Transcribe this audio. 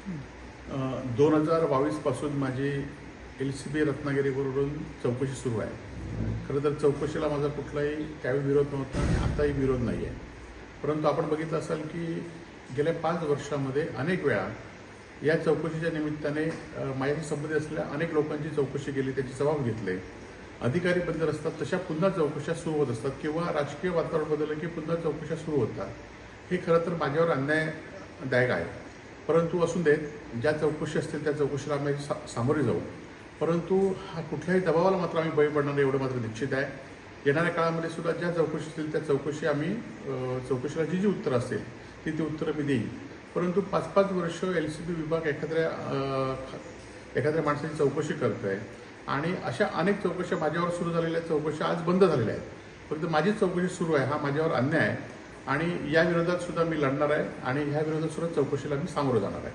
2022 पासून माझी LCB रत्नागिरीवरून चौकशी सुरू आहे। खरं तर चौकशीला माझा कुठलाही त्यावेळी विरोध नव्हता आणि आताही विरोध नाही आहे। परंतु आपण बघितलं असाल की गेल्या 5 वर्षामध्ये अनेक वेळा या चौकशीच्या निमित्ताने माझ्याशी संबंधित असलेल्या अनेक लोकांची चौकशी केली, त्याचे जबाब घेतले। अधिकारी बदलत असतात तशा पुन्हा चौकशा सुरू होत असतात किंवा राजकीय वातावरण बदललं की पुन्हा चौकशा सुरू होतात। हे खरं तर माझ्यावर अन्यायदायक आहे। परंतु असून देत, ज्या चौकशी असतील त्या चौकशीला आम्ही सामोरे जाऊ। परंतु हा कुठल्याही दबावाला मात्र आम्ही बळी पडणार एवढं मात्र निश्चित आहे। येणाऱ्या काळामध्ये सुद्धा ज्या चौकशी असतील त्या चौकशी आम्ही चौकशीला जी उत्तरं असतील ती उत्तरं मी देईन। परंतु 5-5 वर्ष LCB विभाग एखाद्या माणसाची चौकशी करत आहे आणि अशा अनेक चौकशा माझ्यावर सुरू झालेल्या चौकशा आज बंद झालेल्या आहेत। फक्त माझीच चौकशी सुरू आहे, हा माझ्यावर अन्याय आहे आणि या विरोधात सुद्धा मी लढणार आहे आणि ह्या विरोधात सुद्धा चौकशीला मी सामोरं जाणार आहे।